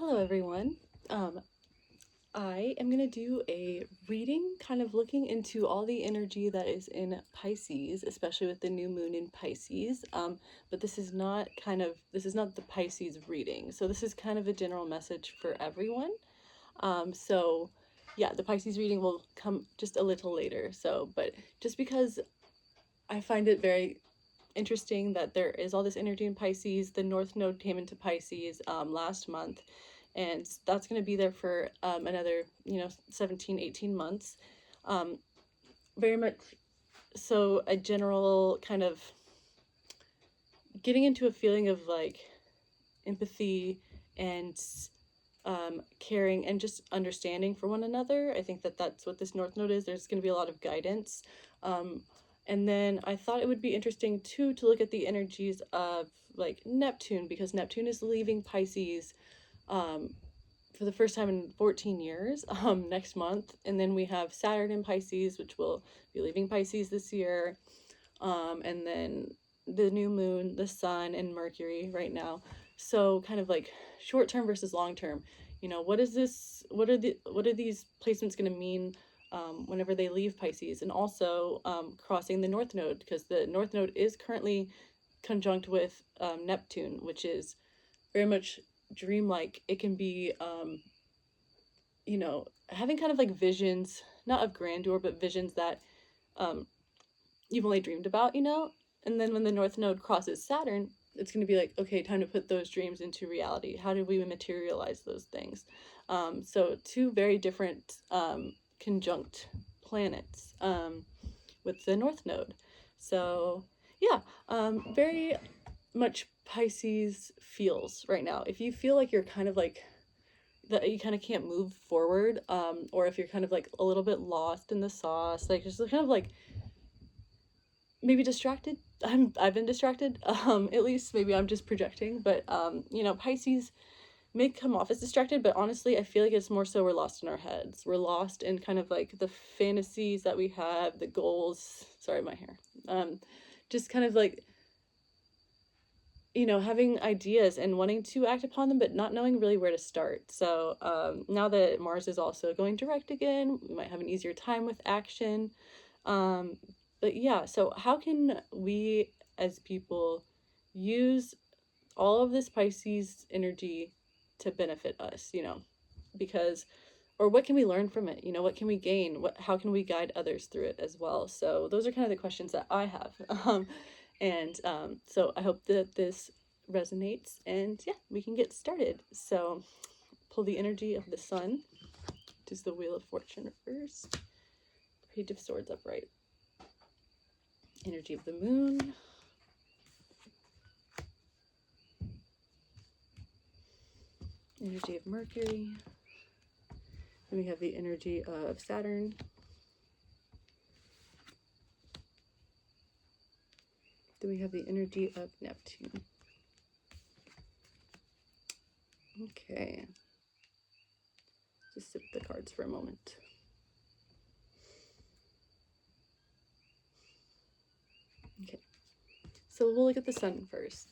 Hello everyone. I am going to do a reading kind of looking into all the energy that is in Pisces, especially with the new moon in Pisces. But this is not the Pisces reading. So this is kind of a general message for everyone. So yeah, the Pisces reading will come just a little later. But just because I find it very interesting that there is all this energy in Pisces. The North Node came into Pisces last month, and that's going to be there for another 17 18 months. Very much so a general kind of getting into a feeling of like empathy and caring and just understanding for one another. I think that that's what this North Node is. There's going to be a lot of guidance. And then I thought it would be interesting too to look at the energies of like Neptune, because Neptune is leaving Pisces for the first time in 14 years next month. And then we have Saturn in Pisces, which will be leaving Pisces this year. And then the new moon, the sun, and Mercury right now. So kind of like short term versus long term. What is this? What are these placements going to mean whenever they leave Pisces? And also crossing the North Node, because the North Node is currently conjunct with Neptune, which is very much dreamlike. It can be having kind of like visions, not of grandeur, but visions that you've only dreamed about, and then when the North Node crosses Saturn, it's going to be like, okay, time to put those dreams into reality. How do we materialize those things? So two very different conjunct planets with the North Node. So yeah, very much Pisces feels right now. If you feel like you're kind of like that, you kind of can't move forward, or if you're kind of like a little bit lost in the sauce, like just kind of like maybe distracted. I've been distracted. At least maybe I'm just projecting, but Pisces may come off as distracted, but honestly I feel like it's more so we're lost in our heads. We're lost in kind of like the fantasies that we have, the goals. Sorry, my hair. Just kind of like having ideas and wanting to act upon them, but not knowing really where to start. So now that Mars is also going direct again, we might have an easier time with action. But yeah, so how can we as people use all of this Pisces energy to benefit us, because, or what can we learn from it? What can we gain? How can we guide others through it as well? So those are kind of the questions that I have. So I hope that this resonates, and yeah, we can get started. So pull the energy of the sun, which is the Wheel of Fortune reversed, Page of Swords upright, energy of the moon, energy of Mercury, then we have the energy of Saturn, then we have the energy of Neptune. Okay, just sip the cards for a moment. Okay, so we'll look at the sun first.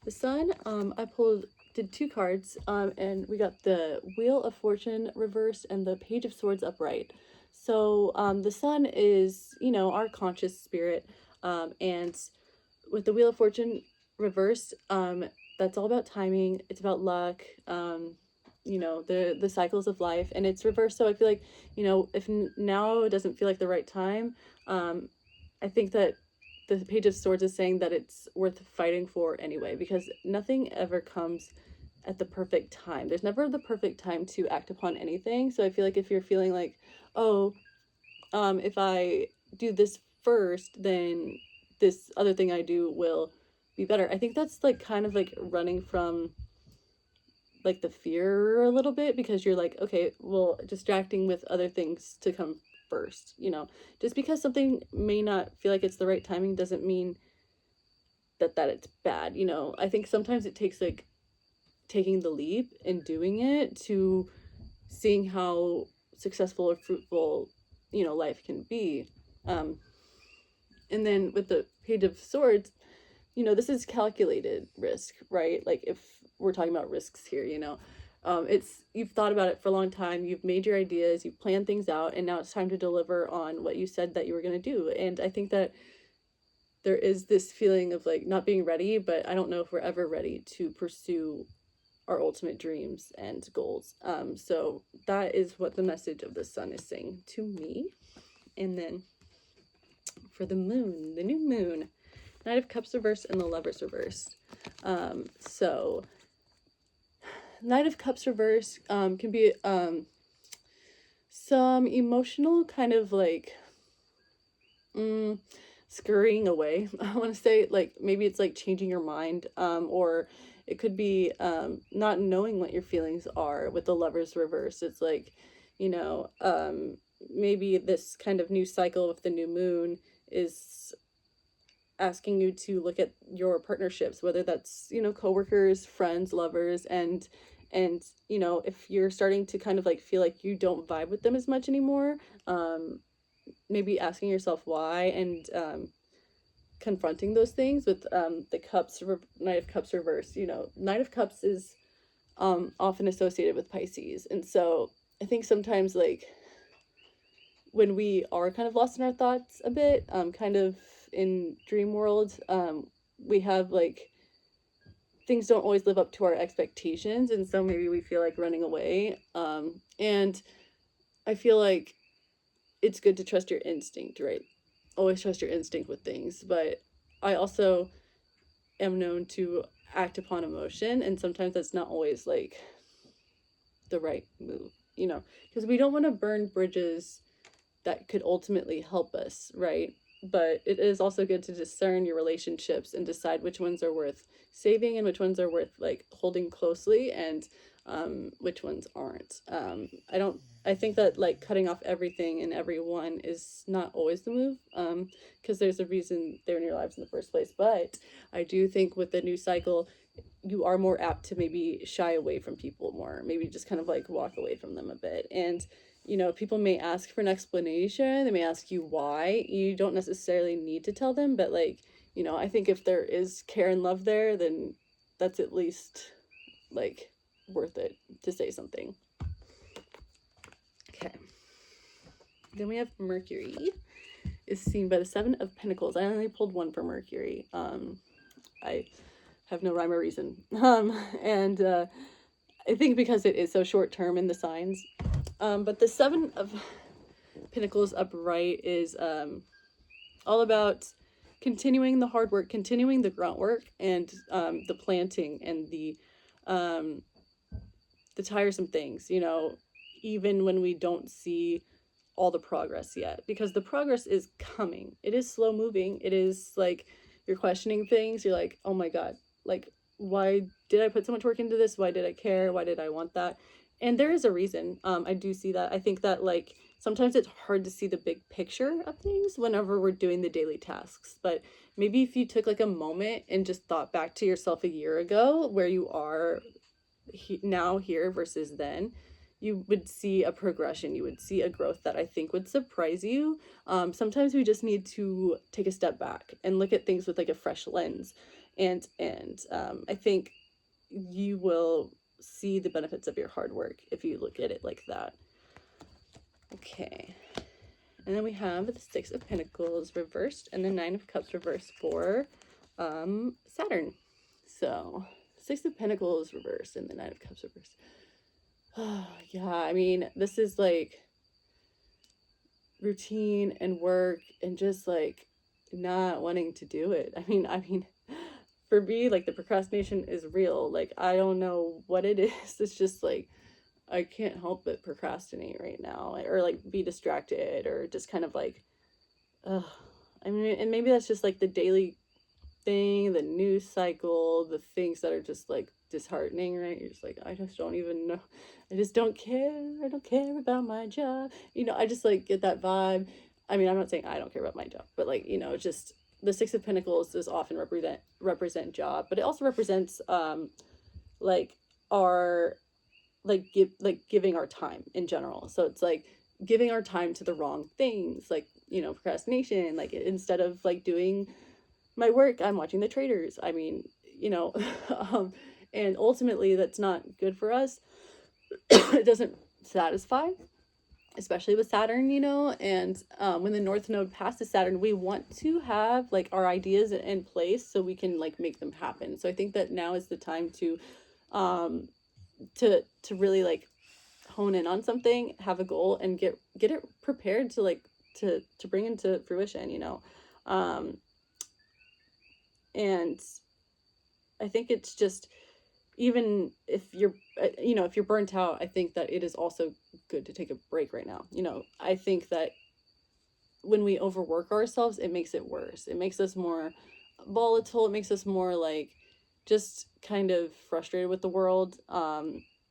The sun, I did two cards, and we got the Wheel of Fortune reversed and the Page of Swords upright. So the sun is, our conscious spirit, and with the Wheel of Fortune reversed, that's all about timing. It's about luck, the cycles of life, and it's reversed. So I feel like, if now doesn't feel like the right time, I think that the Page of Swords is saying that it's worth fighting for anyway, because nothing ever comes at the perfect time. There's never the perfect time to act upon anything. So I feel like if you're feeling like, oh, if I do this first, then this other thing I do will be better. I think that's like kind of like running from like the fear a little bit, because you're like, okay, well, distracting with other things to come first. Just because something may not feel like it's the right timing doesn't mean that it's bad. I think sometimes it takes like taking the leap and doing it to seeing how successful or fruitful life can be. And then with the Page of Swords, this is calculated risk, right? Like if we're talking about risks here, you've thought about it for a long time, you've made your ideas, you've planned things out, and now it's time to deliver on what you said that you were going to do. And I think that there is this feeling of like not being ready, but I don't know if we're ever ready to pursue our ultimate dreams and goals. So that is what the message of the sun is saying to me. And then for the moon, the new moon, Knight of Cups reversed and the Lovers reversed. So Knight of Cups reversed can be some emotional kind of like scurrying away. I want to say like maybe it's like changing your mind, or it could be not knowing what your feelings are with the Lovers reverse. It's like, you know, maybe this kind of new cycle with the new moon is asking you to look at your partnerships, whether that's, you know, coworkers, friends, lovers, and you know, if you're starting to kind of like feel like you don't vibe with them as much anymore, maybe asking yourself why, and confronting those things with the Knight of Cups reverse. You know, Knight of Cups is often associated with Pisces, and so I think sometimes like when we are kind of lost in our thoughts a bit, kind of in dream world, we have like things don't always live up to our expectations, and so maybe we feel like running away. And I feel like it's good to trust your instinct, right? Always trust your instinct with things, but I also am known to act upon emotion, and sometimes that's not always like the right move, you know, because we don't want to burn bridges that could ultimately help us, right? But it is also good to discern your relationships and decide which ones are worth saving and which ones are worth like holding closely, and which ones aren't. I think that like cutting off everything and everyone is not always the move, because there's a reason they're in your lives in the first place. But I do think with the new cycle, you are more apt to maybe shy away from people more, maybe just kind of like walk away from them a bit. And you know, people may ask for an explanation, they may ask you why. You don't necessarily need to tell them, but like, you know, I think if there is care and love there, then that's at least like worth it to say something. Okay, then we have Mercury is seen by the Seven of Pentacles. I only pulled one for Mercury. I have no rhyme or reason, and I think because it is so short term in the signs. But the Seven of Pentacles upright is all about continuing the hard work, continuing the grunt work, and the planting and the tiresome things, you know, even when we don't see all the progress yet, because the progress is coming. It is slow moving. It is like you're questioning things. You're like, oh my God, like, why did I put so much work into this? Why did I care? Why did I want that? And there is a reason. I do see that. I think that like sometimes it's hard to see the big picture of things whenever we're doing the daily tasks. But maybe if you took like a moment and just thought back to yourself a year ago, where you are now here versus then, you would see a progression. You would see a growth that I think would surprise you. Sometimes we just need to take a step back and look at things with like a fresh lens. And I think you will see the benefits of your hard work if you look at it like that. Okay, and then we have the Six of Pentacles reversed and the Nine of Cups reversed for Saturn. So Six of Pentacles reversed and the Nine of Cups reversed. Oh yeah, I mean, this is like routine and work and just like not wanting to do it. I mean for me, like the procrastination is real. Like I don't know what it is. It's just like I can't help but procrastinate right now, or like be distracted, or just kind of like I mean, and maybe that's just like the daily thing, the news cycle, the things that are just like disheartening, right? You're just like, I just don't even know. I just don't care. I don't care about my job. You know, I just like get that vibe. I mean, I'm not saying I don't care about my job, but like, you know, just the Six of Pentacles does often represent job, but it also represents like our giving our time in general. So it's like giving our time to the wrong things, like, you know, procrastination. Like instead of like doing my work, I'm watching the traders. I mean, you know, and ultimately that's not good for us. it doesn't satisfy, especially with Saturn, you know. And when the North Node passes Saturn, we want to have like our ideas in place so we can like make them happen. So I think that now is the time to um to really like hone in on something, have a goal, and get it prepared to like to bring into fruition, you know. And I think it's just, even if you're you know, if you're burnt out, I think that it is also good to take a break right now. You know, I think that when we overwork ourselves, it makes it worse. It makes us more volatile. It makes us more like just kind of frustrated with the world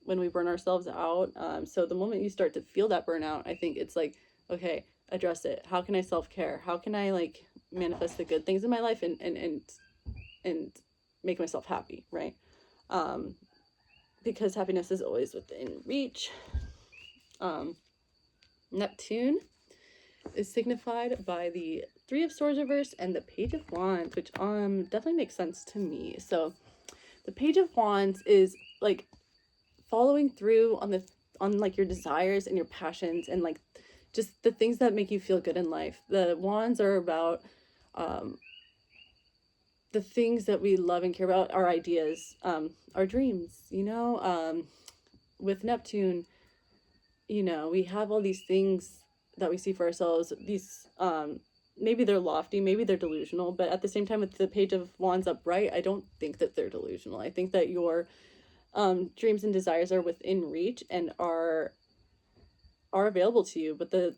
when we burn ourselves out. So the moment you start to feel that burnout, I think it's like, okay, address it. How can I self-care? How can I like manifest the good things in my life and make myself happy, right? Because happiness is always within reach. Neptune is signified by the Three of Swords reversed and the Page of Wands, which definitely makes sense to me. So the Page of Wands is like following through on like your desires and your passions and like just the things that make you feel good in life. The Wands are about the things that we love and care about, our ideas, our dreams, you know. With Neptune, you know, we have all these things that we see for ourselves. These maybe they're lofty, maybe they're delusional, but at the same time, with the Page of Wands upright, I don't think that they're delusional. I think that your dreams and desires are within reach and are available to you. But the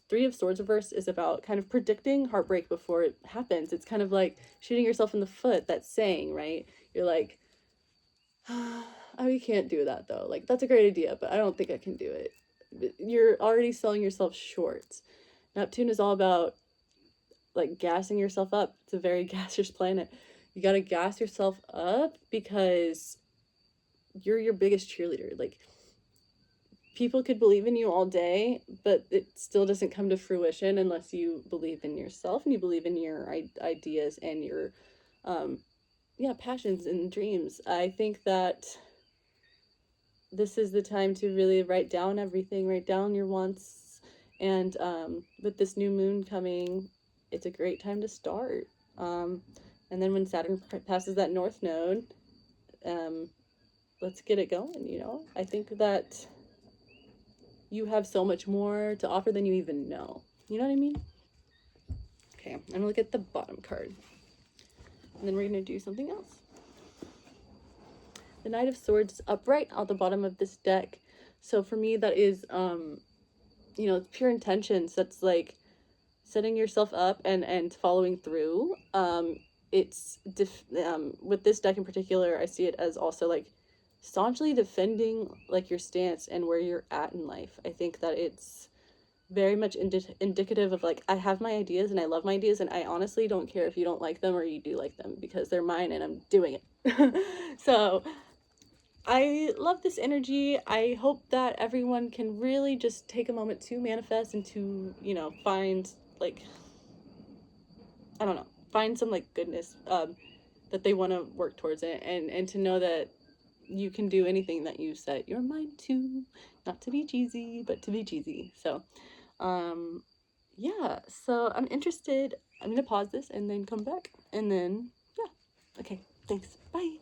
Three of Swords reverse is about kind of predicting heartbreak before it happens. It's kind of like shooting yourself in the foot, that saying, right? You're like, I can't do that though. Like, that's a great idea, but I don't think I can do it. You're already selling yourself short. Neptune is all about like gassing yourself up. It's a very gaseous planet. You got to gas yourself up because you're your biggest cheerleader. Like, people could believe in you all day, but it still doesn't come to fruition unless you believe in yourself and you believe in your ideas and your passions and dreams. I think that this is the time to really write down everything, write down your wants, and with this new moon coming, it's a great time to start. And then when Saturn passes that North Node, let's get it going, you know? I think that you have so much more to offer than you even know. You know what I mean? Okay, I'm gonna look at the bottom card. And then we're gonna do something else. The Knight of Swords is upright at the bottom of this deck. So for me, that is, you know, it's pure intentions. That's like setting yourself up and following through. It's with this deck in particular, I see it as also like staunchly defending like your stance and where you're at in life. I think that it's very much indicative of like, I have my ideas and I love my ideas, and I honestly don't care if you don't like them or you do like them, because they're mine and I'm doing it. So I love this energy. I hope that everyone can really just take a moment to manifest and to, you know, find like, I don't know, find some like goodness that they want to work towards it, and to know that you can do anything that you set your mind to, not to be cheesy, but to be cheesy. So yeah, so I'm interested. I'm gonna pause this and then come back, and then yeah. Okay, thanks, bye.